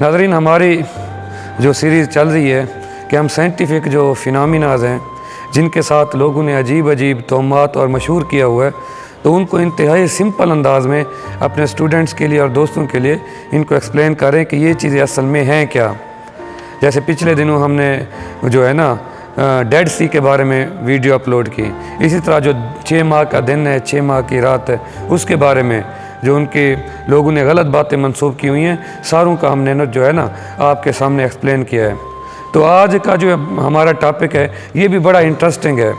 नाज़रीन, हमारी जो सीरीज़ चल रही है कि हम साइंटिफिक जो फिनोमिनाज हैं जिनके साथ लोगों ने अजीब अजीब तोहमात और मशहूर किया हुआ है, तो उनको इंतहाई सिंपल अंदाज़ में अपने स्टूडेंट्स के लिए और दोस्तों के लिए इनको एक्सप्लेन करें कि ये चीज़ें असल में हैं क्या। जैसे पिछले दिनों हमने जो है ना डेड सी के बारे में वीडियो अपलोड की, इसी तरह जो 6 माह का दिन है, 6 माह की रात है, उसके बारे में जो उनके लोगों ने गलत बातें मंसूब की हुई हैं, सारों का हमने जो है ना आपके सामने एक्सप्लेन किया है। तो आज का जो हमारा टॉपिक है ये भी बड़ा इंटरेस्टिंग है।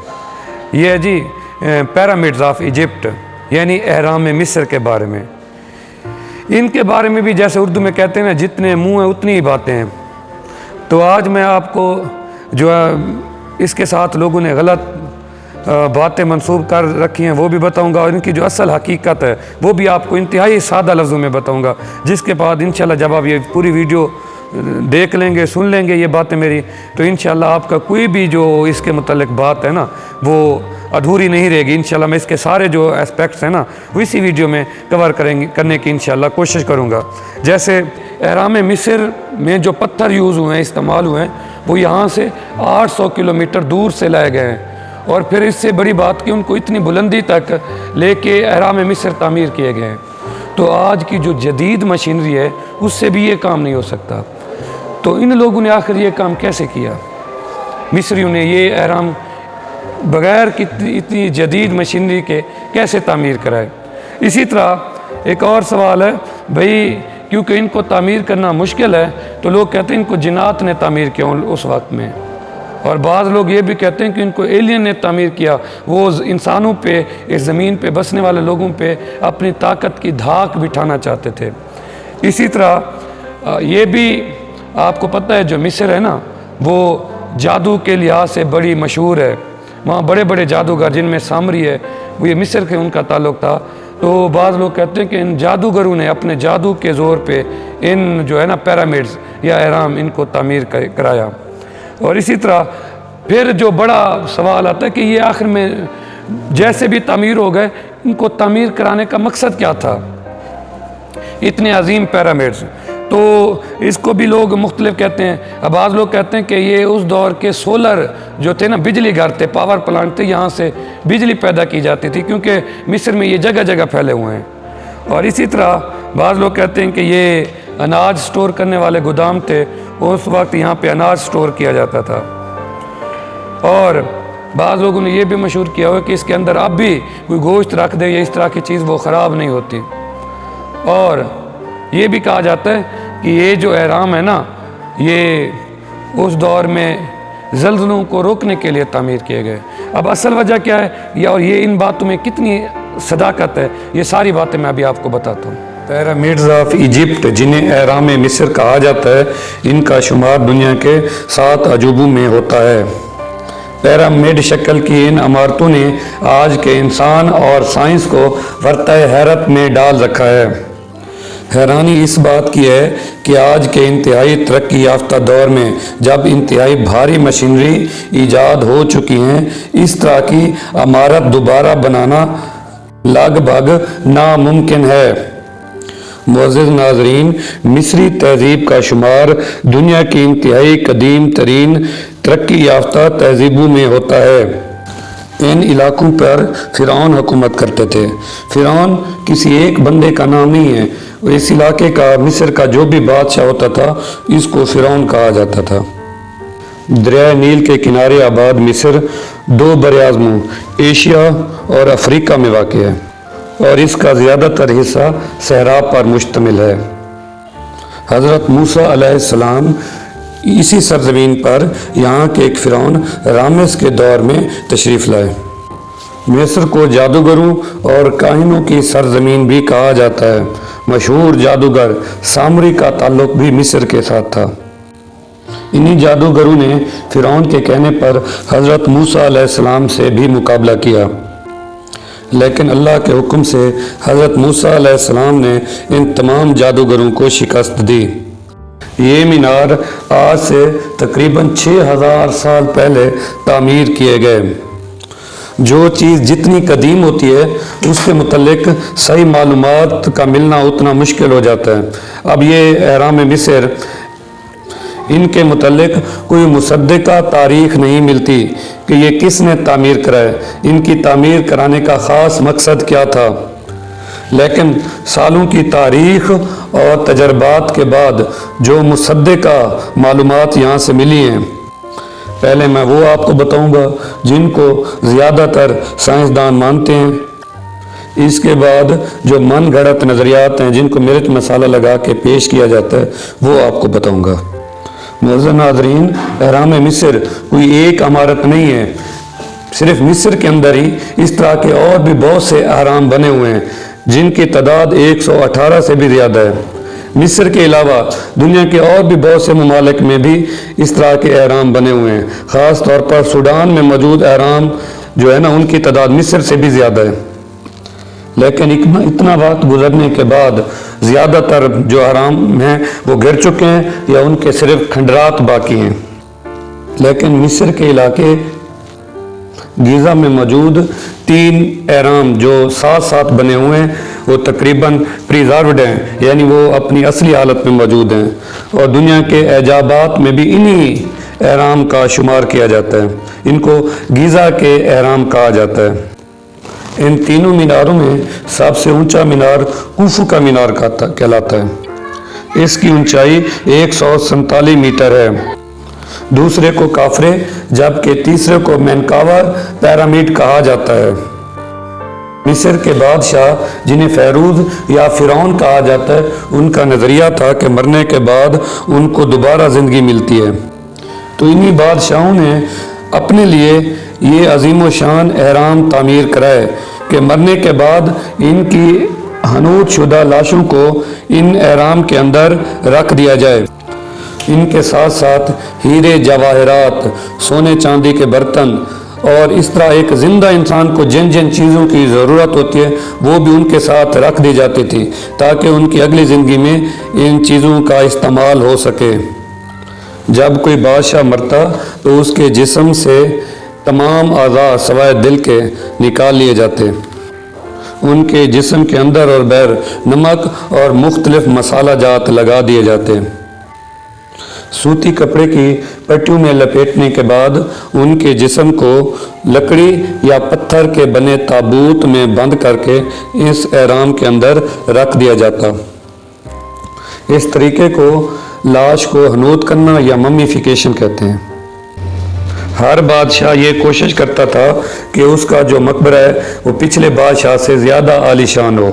ये है जी पिरामिड्स ऑफ इजिप्ट, यानी अहराम मिस्र के बारे में। इनके बारे में भी जैसे उर्दू में कहते हैं ना, जितने मुँह हैं उतनी ही बातें हैं। तो आज मैं आपको जो है इसके साथ लोगों ने गलत बातें मंसूब कर रखी हैं वो भी बताऊंगा, और इनकी जो असल हकीकत है वो भी आपको इंतहाई सादा लफ्ज़ों में बताऊंगा, जिसके बाद इंशाल्लाह जब आप ये पूरी वीडियो देख लेंगे, सुन लेंगे ये बातें मेरी, तो इंशाल्लाह आपका कोई भी जो इसके मुतालिक बात है ना वो अधूरी नहीं रहेगी। इंशाल्लाह मैं इसके सारे जो एस्पेक्ट्स हैं ना वो इसी वीडियो में कवर करने की इंशाल्लाह कोशिश करूँगा। जैसे अहराम मिस्र में जो पत्थर यूज़ हुए हैं, इस्तेमाल हुए हैं, वो यहाँ से 800 किलोमीटर दूर से लाए गए हैं, और फिर इससे बड़ी बात कि उनको इतनी बुलंदी तक लेके अहराम मिस्र तामीर किए गए हैं। तो आज की जो जदीद मशीनरी है उससे भी ये काम नहीं हो सकता। तो इन लोगों ने आखिर ये काम कैसे किया? मिस्रियों ने ये अहराम बग़ैर इतनी जदीद मशीनरी के कैसे तामीर कराए? इसी तरह एक और सवाल है भाई, क्योंकि इनको तामीर करना मुश्किल है तो लोग कहते हैं इनको जिन्नात ने तामीर किया उस वक्त में, और बाज़ लोग ये भी कहते हैं कि इनको एलियन ने तामीर किया, वो इंसानों पे, इस ज़मीन पे बसने वाले लोगों पे अपनी ताकत की धाक बिठाना चाहते थे। इसी तरह ये भी आपको पता है जो मिस्र है ना वो जादू के लिहाज से बड़ी मशहूर है। वहाँ बड़े बड़े जादूगर जिनमें सामरी है वो ये मिस्र के उनका ताल्लुक़ था। तो बाज़ लोग कहते हैं कि इन जादूगरों ने अपने जादू के ज़ोर पे इन जो है ना पिरामिड्स या अहराम इनको तामीर कराया। और इसी तरह फिर जो बड़ा सवाल आता है कि ये आखिर में जैसे भी तामीर हो गए, इनको तामीर कराने का मकसद क्या था, इतने अजीम पिरामिड्स? तो इसको भी लोग मुख्तलिफ कहते हैं। अब आज लोग कहते हैं कि ये उस दौर के सोलर जो थे ना, बिजली घर थे, पावर प्लांट थे, यहाँ से बिजली पैदा की जाती थी, क्योंकि मिस्र में ये जगह जगह फैले हुए हैं। और इसी तरह बाज़ लोग कहते हैं कि ये अनाज स्टोर करने वाले गोदाम थे, उस वक्त यहाँ पे अनाज स्टोर किया जाता था। और बाज़ लोगों ने ये भी मशहूर किया हुआ कि इसके अंदर अब भी कोई गोश्त रख दे या इस तरह की चीज़ वो ख़राब नहीं होती। और ये भी कहा जाता है कि ये जो अहराम है ना ये उस दौर में ज़ल्ज़लों को रोकने के लिए तामीर किए गए। अब असल वजह क्या है और ये इन बातों में कितनी सदाकत है, ये सारी बातें मैं अभी आपको बताता हूँ। पिरामिड्स ऑफ इजिप्ट, जिन्हें अहराम मिस्र कहा जाता है, इनका शुमार दुनिया के 7 अजूबों में होता है। पिरामिड शक्ल की इन इमारतों ने आज के इंसान और साइंस को वर्ताए हैरत में डाल रखा है। हैरानी इस बात की है कि आज के इंतहाई तरक्की याफ्ता दौर में जब इंतहाई भारी मशीनरी ईजाद हो चुकी हैं, इस तरह की इमारत दोबारा बनाना लगभग नामुमकिन है। मुअज़्ज़िज़ नाज़रीन, मिस्री तहज़ीब का शुमार दुनिया की इंतहाई कदीम तरीन तरक्की याफ्ता तहज़ीबों में होता है। इन इलाकों पर फ़िरौन हुकूमत करते थे। फ़िरौन किसी एक बंदे का नाम नहीं है, इस इलाके का, मिस्र का जो भी बादशाह होता था इसको फ़िरौन कहा जाता था। दरिया नील के किनारे आबाद मिस्र 2 बरआज़मों एशिया और अफ्रीका में वाक़ है, और इसका ज़्यादातर हिस्सा सहरा पर मुश्तमिल है। हज़रत मूसा अलैहिस्सलाम इसी सरज़मीन पर यहाँ के एक फ़िरौन रामेस के दौर में तशरीफ़ लाए। मिस्र को जादूगरों और काहिनों की सरज़मीन भी कहा जाता है। मशहूर जादूगर सामरी का ताल्लुक़ भी मिस्र के साथ था। इन्हीं जादूगरों ने फ़िरौन के कहने पर हज़रत मूसा अलैहिस्सलाम से भी मुकाबला किया, लेकिन अल्लाह के हुक्म से हज़रत मूसा अलैहिस्सलाम ने इन तमाम जादूगरों को शिकस्त दी। ये मीनार आज से तकरीबन 6000 साल पहले तामीर किए गए। जो चीज़ जितनी कदीम होती है उसके मुतल्लिक सही मालूमात का मिलना उतना मुश्किल हो जाता है। अब ये अहराम मिस्र, इनके मुतल्लिक कोई मुसद्दिका तारीख़ नहीं मिलती कि ये किसने तामीर कराए, इनकी तामीर कराने का ख़ास मकसद क्या था। लेकिन सालों की तारीख़ और तजर्बात के बाद जो मुसद्दिका मालूमात यहाँ से मिली हैं, पहले मैं वो आपको बताऊंगा जिनको ज़्यादातर साइंसदान मानते हैं। इसके बाद जो मन गढ़ंत नज़रियात हैं जिनको मिर्च मसाला लगा के पेश किया जाता है वो आपको बताऊंगा। मुअज़्ज़ज़ नाज़रीन, अहराम मिस्र कोई एक इमारत नहीं है, सिर्फ मिस्र के अंदर ही इस तरह के और भी बहुत से अहराम बने हुए हैं जिनकी तादाद 118 से भी ज़्यादा है। मिस्र के अलावा दुनिया के और भी बहुत से ममालिक में भी इस तरह के अहराम बने हुए हैं। ख़ास तौर पर सूडान में मौजूद अहराम जो है ना, उनकी तादाद मिस्र से भी ज़्यादा है। लेकिन इतना वक्त गुजरने के बाद ज़्यादातर जो अहराम हैं वो गिर चुके हैं या उनके सिर्फ खंडरात बाकी हैं। लेकिन मिस्र के इलाके गीज़ा में मौजूद 3 अहराम जो साथ साथ बने हुए हैं वो तकरीबन प्रिजर्व्ड हैं, यानी वो अपनी असली हालत में मौजूद हैं और दुनिया के एजाबात में भी इन्हीं अहराम का शुमार किया जाता है। इनको गीज़ा के अहराम कहा जाता है। इन तीनों मीनारों में सबसे ऊंचा मीनार कुफू का मीनार कहलाता है। इसकी ऊंचाई 147 मीटर है। दूसरे को काफरे जबकि तीसरे को मेनकावर पिरामिड कहा जाता है। मिस्र के बादशाह जिन्हें फेरूज या फिरौन कहा जाता है, उनका नज़रिया था कि मरने के बाद उनको दोबारा ज़िंदगी मिलती है। तो इन्हीं बादशाहों ने अपने लिए ये अजीम शान अहराम तामीर कराए कि मरने के बाद इनकी हनूत शुदा लाशों को इन अहराम के अंदर रख दिया जाए। इनके साथ साथ हीरे जवाहरात, सोने चांदी के बर्तन और इस तरह एक ज़िंदा इंसान को जिन जिन चीज़ों की ज़रूरत होती है वो भी उनके साथ रख दी जाती थी ताकि उनकी अगली ज़िंदगी में इन चीज़ों का इस्तेमाल हो सके। जब कोई बादशाह मरता तो उसके जिस्म से तमाम आज़ा सवाए दिल के निकाल लिए जाते। उनके जिस्म के अंदर और बाहर नमक और मुख्तलिफ मसाला जात लगा दिए जाते। सूती कपड़े की पट्टियों में लपेटने के बाद उनके जिस्म को लकड़ी या पत्थर के बने ताबूत में बंद करके इस अहराम के अंदर रख दिया जाता। इस तरीके को लाश को हनूत करना या मम्मीफिकेशन कहते हैं। हर बादशाह ये कोशिश करता था कि उसका जो मकबरा है वो पिछले बादशाह से ज़्यादा आलीशान हो।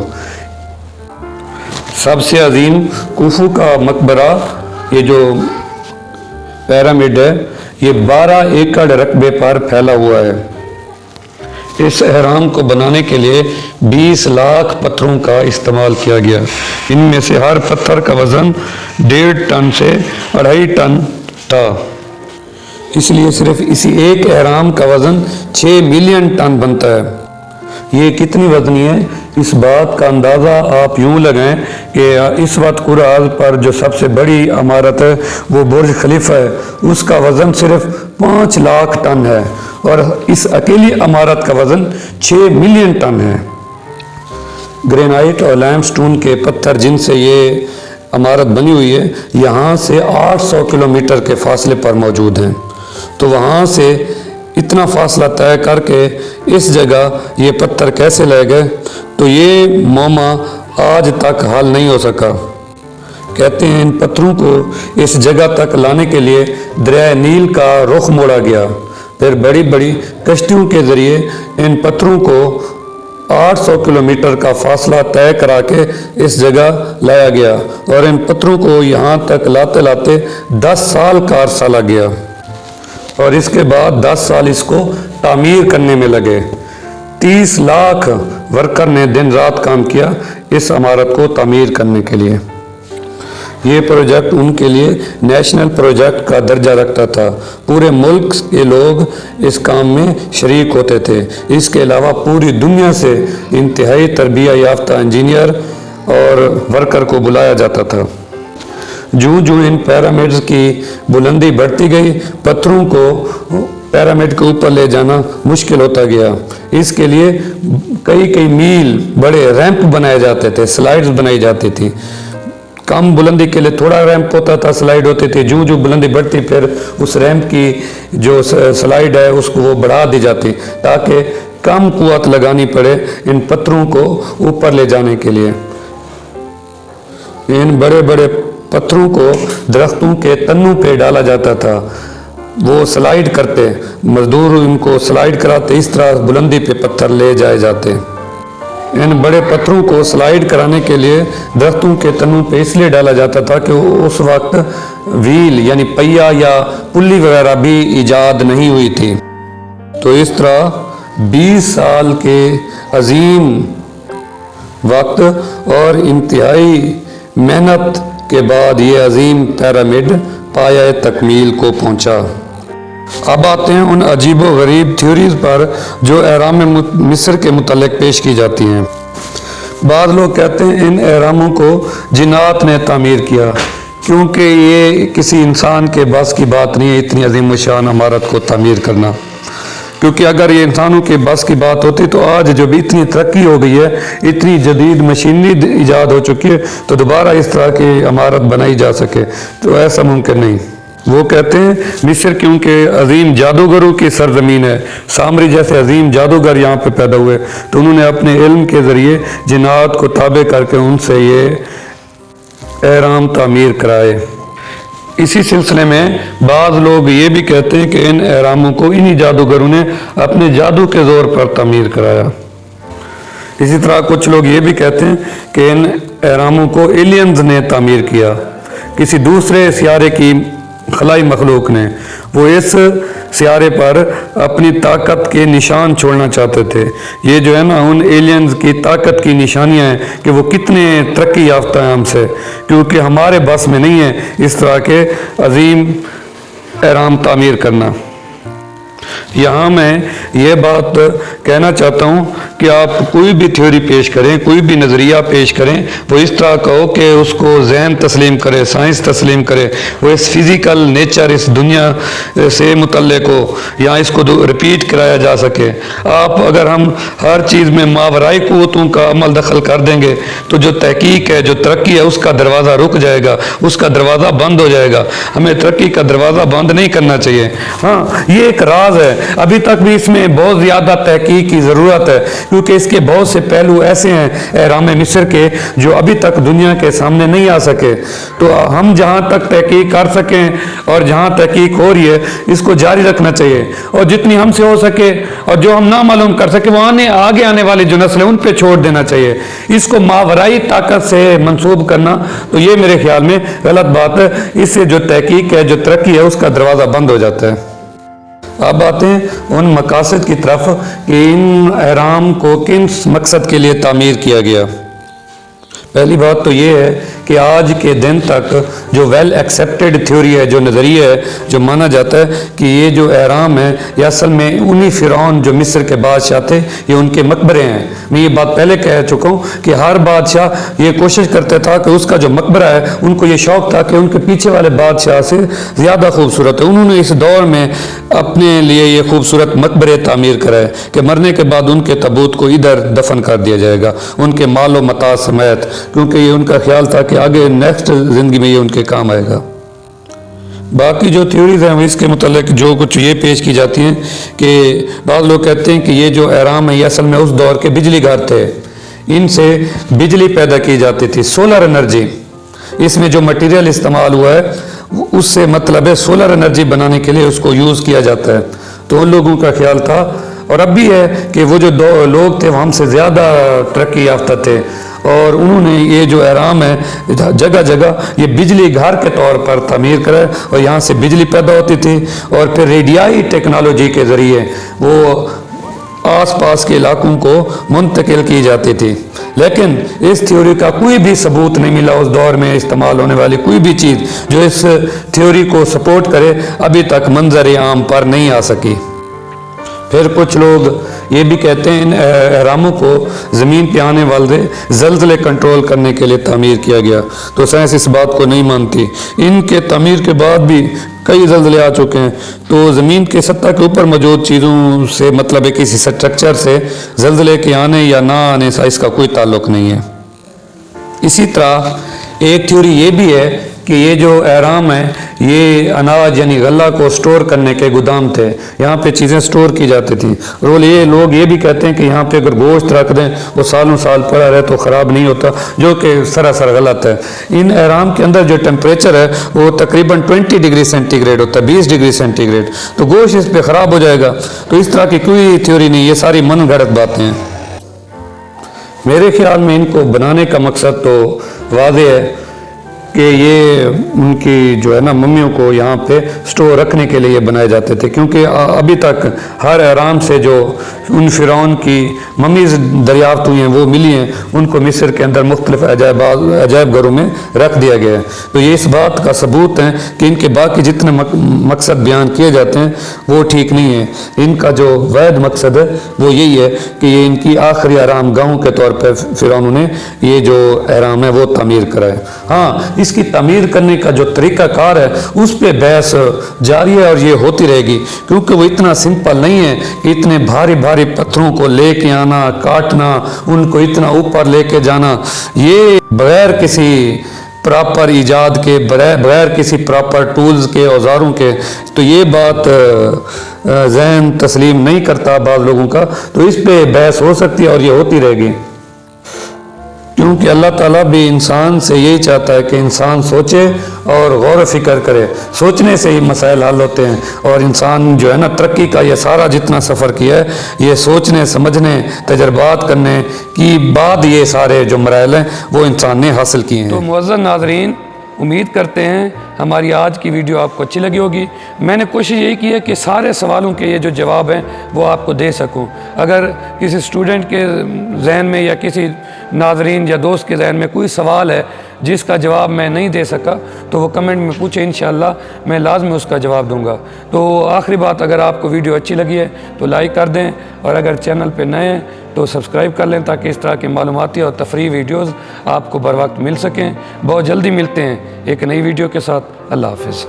सबसे अजीम कुफू का मकबरा, ये जो पिरामिड है, ये 12 एकड़ रकबे पर फैला हुआ है। इस अहराम को बनाने के लिए 20 लाख पत्थरों का इस्तेमाल किया गया। इनमें से हर पत्थर का वज़न 1.5 टन से 2.5 टन था। इसलिए सिर्फ इसी एक अहराम का वज़न 6 मिलियन टन बनता है। ये कितनी वज़नी है, इस बात का अंदाज़ा आप यूँ लगाएं कि इस वक्त कुराल पर जो सबसे बड़ी इमारत है वो बुर्ज खलीफा है, उसका वज़न सिर्फ 5 लाख टन है और इस अकेली इमारत का वज़न 6 मिलियन टन है। ग्रेनाइट और लाइमस्टोन के पत्थर जिनसे ये इमारत बनी हुई है यहाँ से 800 किलोमीटर के फासले पर मौजूद हैं। तो वहाँ से इतना फासला तय करके इस जगह ये पत्थर कैसे ले गए, तो ये मामा आज तक हल नहीं हो सका। कहते हैं इन पत्थरों को इस जगह तक लाने के लिए दरिया नील का रुख मोड़ा गया, फिर बड़ी बड़ी कश्तियों के ज़रिए इन पत्थरों को 800 किलोमीटर का फासला तय करा के इस जगह लाया गया और इन पत्थरों को यहाँ तक लाते लाते 10 साल का अरसा लग गया और इसके बाद 10 साल इसको तामीर करने में लगे। 30 लाख वर्कर ने दिन रात काम किया इस इमारत को तामीर करने के लिए। ये प्रोजेक्ट उनके लिए नेशनल प्रोजेक्ट का दर्जा रखता था। पूरे मुल्क के लोग इस काम में शरीक होते थे। इसके अलावा पूरी दुनिया से इंतहाई तरबिया याफ्ता इंजीनियर और वर्कर को बुलाया जाता था। जो इन पिरामिड्स की बुलंदी बढ़ती गई, पत्थरों को पिरामिड के ऊपर ले जाना मुश्किल होता गया। इसके लिए कई मील बड़े रैंप बनाए जाते थे, स्लाइड्स बनाई जाती थी। कम बुलंदी के लिए थोड़ा रैंप होता था, स्लाइड होती थी। जो बुलंदी बढ़ती फिर उस रैंप की जो स्लाइड है उसको वो बढ़ा दी जाती ताकि कम कुव्वत लगानी पड़े इन पत्थरों को ऊपर ले जाने के लिए। इन बड़े बड़े पत्थरों को दरख्तों के तन्नों पे डाला जाता था, वो स्लाइड करते, मजदूर इनको स्लाइड कराते, इस तरह बुलंदी पे पत्थर ले जाए जाते। इन बड़े पत्थरों को स्लाइड कराने के लिए दरख्तों के तनों पे इसलिए डाला जाता था कि उस वक्त व्हील यानी पहिया या पुल्ली वगैरह भी इजाद नहीं हुई थी। तो इस तरह 20 साल के अजीम वक्त और इंतहाई मेहनत के बाद ये अजीम पिरामिड पाया तकमील को पहुंचा। अब आते हैं उन अजीबो गरीब थ्योरीज पर जो एहराम मिस्र के मुतल्लिक पेश की जाती हैं। बाद लोग कहते हैं इन एहरामों को जिन्नात ने तामीर किया, क्योंकि ये किसी इंसान के बस की बात नहीं है इतनी अजीम शान इमारत को तामीर करना। क्योंकि अगर ये इंसानों के बस की बात होती तो आज जो भी इतनी तरक्की हो गई है, इतनी जदीद मशीनरी ईजाद हो चुकी है, तो दोबारा इस तरह की इमारत बनाई जा सके, तो ऐसा मुमकिन नहीं। वो कहते हैं मिस्र क्योंकि अजीम जादूगरों की सरजमीन है, सामरी जैसे अजीम जादूगर यहाँ पे पैदा हुए, तो उन्होंने अपने इल्म के ज़रिए जिन्नात को ताबे करके उनसे ये एहराम तामीर कराए। इसी सिलसिले में बाज़ लोग ये भी कहते हैं कि इन एहरामों को इन्हीं जादूगरों ने अपने जादू के ज़ोर पर तामीर कराया। इसी तरह कुछ लोग ये भी कहते हैं कि इन एहरामों को एलियंस ने तामीर किया, किसी दूसरे सियारे की खलाई मखलूक ने। वो इस सियारे पर अपनी ताकत के निशान छोड़ना चाहते थे। ये जो है ना उन एलियंस की ताकत की निशानियां हैं कि वो कितने तरक्की याफ्ता हैं हमसे, क्योंकि हमारे बस में नहीं है इस तरह के अजीम एहराम तामीर करना। यहाँ मैं ये बात कहना चाहता हूँ कि आप कोई भी थ्योरी पेश करें, कोई भी नज़रिया पेश करें, वो इस तरह का हो कि उसको ज़हन तस्लीम करे, साइंस तस्लीम करे, वो इस फिज़िकल नेचर, इस दुनिया से मुतल्लिक हो या इसको रिपीट कराया जा सके। आप अगर हम हर चीज़ में मावराई क़ुव्वतों का अमल दखल कर देंगे तो जो तहकीक है, जो तरक्की है, उसका दरवाज़ा रुक जाएगा, उसका दरवाज़ा बंद हो जाएगा। हमें तरक्की का दरवाज़ा बंद नहीं करना चाहिए। हाँ, ये एक राज है, अभी तक भी इसमें बहुत ज़्यादा तहकीक की ज़रूरत है, क्योंकि इसके बहुत से पहलू ऐसे हैं एहराम मिस्र के जो अभी तक दुनिया के सामने नहीं आ सके। तो हम जहाँ तक तहकीक कर सकें और जहाँ तहकीक हो रही है इसको जारी रखना चाहिए, और जितनी हमसे हो सके और जो हम ना मालूम कर सके वो आगे आने वाली जो नस्ल है उन पर छोड़ देना चाहिए। इसको मावराई ताकत से मंसूब करना तो ये मेरे ख्याल में गलत बात है। इससे जो तहकीक है, जो तरक्की है, उसका दरवाज़ा बंद हो जाता है। अब आते हैं उन मकासद की तरफ कि इन एहराम को किन मकसद के लिए तामीर किया गया। पहली बात तो ये है कि आज के दिन तक जो वेल एक्सेप्टेड थ्योरी है, जो नज़रिया है, जो माना जाता है कि ये जो एहराम है ये असल में उन्हीं फ़िरौन जो मिस्र के बादशाह थे, ये उनके मकबरे हैं। मैं ये बात पहले कह चुका हूँ कि हर बादशाह ये कोशिश करता था कि उसका जो मकबरा है, उनको ये शौक़ था कि उनके पीछे वाले बादशाह से ज़्यादा खूबसूरत है। उन्होंने इस दौर में अपने लिए ये खूबसूरत मकबरे तामीर कराए कि मरने के बाद उनके तबूत को इधर दफन कर दिया जाएगा, उनके मालो मता समेत, क्योंकि ये उनका ख्याल था कि आगे नेक्स्ट ज़िंदगी में ये उनके काम आएगा। बाकी जो थ्योरीज हैं इसके मुतालिक जो कुछ ये पेश की जाती हैं कि बाद लोग कहते हैं कि ये जो एहराम है ये असल में उस दौर के बिजली घर थे, इनसे बिजली पैदा की जाती थी, सोलर एनर्जी। इसमें जो मटेरियल इस्तेमाल हुआ है उससे मतलब है सोलर एनर्जी बनाने के लिए उसको यूज़ किया जाता है। तो उन लोगों का ख्याल था, और अब भी है, कि वो जो दो लोग थे वो हमसे ज़्यादा तरक्की याफ्ता थे, और उन्होंने ये जो एहराम है जगह जगह ये बिजली घर के तौर पर तामीर कराए, और यहाँ से बिजली पैदा होती थी और फिर रेडियाई टेक्नोलॉजी के ज़रिए वो आसपास के इलाकों को मुंतकिल की जाती थी। लेकिन इस थ्योरी का कोई भी सबूत नहीं मिला, उस दौर में इस्तेमाल होने वाली कोई भी चीज़ जो इस थ्योरी को सपोर्ट करे अभी तक मंजर आम पर नहीं आ सकी। फिर कुछ लोग یہ بھی کہتے ہیں ان اہراموں کو زمین پہ آنے والے زلزلے کنٹرول کرنے کے لیے تعمیر کیا گیا، تو سائنس اس بات کو نہیں مانتی۔ ان کے تعمیر کے بعد بھی کئی زلزلے آ چکے ہیں، تو زمین کے سطح کے اوپر موجود چیزوں سے مطلب ہے کسی سٹرکچر سے زلزلے کے آنے یا نہ آنے سے اس کا کوئی تعلق نہیں ہے۔ اسی طرح ایک تھیوری یہ بھی ہے کہ یہ جو اہرام ہیں یہ اناج یعنی غلہ کو سٹور کرنے کے گودام تھے، یہاں پہ چیزیں سٹور کی جاتی تھیں، اور یہ لوگ یہ بھی کہتے ہیں کہ یہاں پہ اگر گوشت رکھ دیں وہ سالوں سال پڑا رہے تو خراب نہیں ہوتا، جو کہ سراسر غلط ہے۔ ان اہرام کے اندر جو ٹیمپریچر ہے وہ تقریباً 20 ڈگری سینٹی گریڈ ہوتا ہے، 20 ڈگری سینٹی گریڈ، تو گوشت اس پہ خراب ہو جائے گا۔ تو اس طرح کی کوئی تھیوری نہیں، یہ ساری من گھڑت باتیں ہیں۔ میرے خیال میں ان کو بنانے کا مقصد تو واضح ہے کہ یہ ان کی جو ہے نا ممیوں کو یہاں پہ سٹور رکھنے کے لیے بنائے جاتے تھے، کیونکہ ابھی تک ہر اہرام سے جو ان فرعون کی ممیز دریافت ہوئی ہیں وہ ملی ہیں، ان کو مصر کے اندر مختلف عجائب گھروں میں رکھ دیا گیا ہے۔ تو یہ اس بات کا ثبوت ہے کہ ان کے باقی جتنے مقصد بیان کیے جاتے ہیں وہ ٹھیک نہیں ہیں۔ ان کا جو واحد مقصد ہے وہ یہی ہے کہ یہ ان کی آخری آرام گاہوں کے طور پہ فرعون نے یہ جو اہرام ہے وہ تعمیر کرائے۔ ہاں، اس کی تعمیر کرنے کا جو طریقہ کار ہے اس پہ بحث جاری ہے اور یہ ہوتی رہے گی، کیونکہ وہ اتنا سمپل نہیں ہے کہ اتنے بھاری بھاری پتھروں کو لے کے آنا، کاٹنا، ان کو اتنا اوپر لے کے جانا، یہ بغیر کسی پراپر ایجاد کے، بغیر کسی پراپر ٹولز کے، اوزاروں کے، تو یہ بات ذہن تسلیم نہیں کرتا بعض لوگوں کا، تو اس پہ بحث ہو سکتی ہے اور یہ ہوتی رہے گی، کیونکہ اللہ تعالیٰ بھی انسان سے یہی چاہتا ہے کہ انسان سوچے اور غور و فکر کرے، سوچنے سے ہی مسائل حل ہوتے ہیں، اور انسان جو ہے نا ترقی کا یہ سارا جتنا سفر کیا ہے یہ سوچنے، سمجھنے، تجربات کرنے کی بعد یہ سارے جو مراحل ہیں وہ انسان نے حاصل کیے ہیں۔ تو معزز ناظرین، امید کرتے ہیں ہماری آج کی ویڈیو آپ کو اچھی لگی ہوگی۔ میں نے کوشش یہی کی ہے کہ سارے سوالوں کے یہ جو جواب ہیں وہ آپ کو دے سکوں۔ اگر کسی اسٹوڈنٹ کے ذہن میں یا کسی ناظرین یا دوست کے ذہن میں کوئی سوال ہے جس کا جواب میں نہیں دے سکا تو وہ کمنٹ میں پوچھیں، انشاءاللہ میں لازمی اس کا جواب دوں گا۔ تو آخری بات، اگر آپ کو ویڈیو اچھی لگی ہے تو لائک کر دیں، اور اگر چینل پہ نئے ہیں تو سبسکرائب کر لیں تاکہ اس طرح کے معلوماتی اور تفریحی ویڈیوز آپ کو بر وقت مل سکیں۔ بہت جلدی ملتے ہیں ایک نئی ویڈیو کے ساتھ۔ اللہ حافظ۔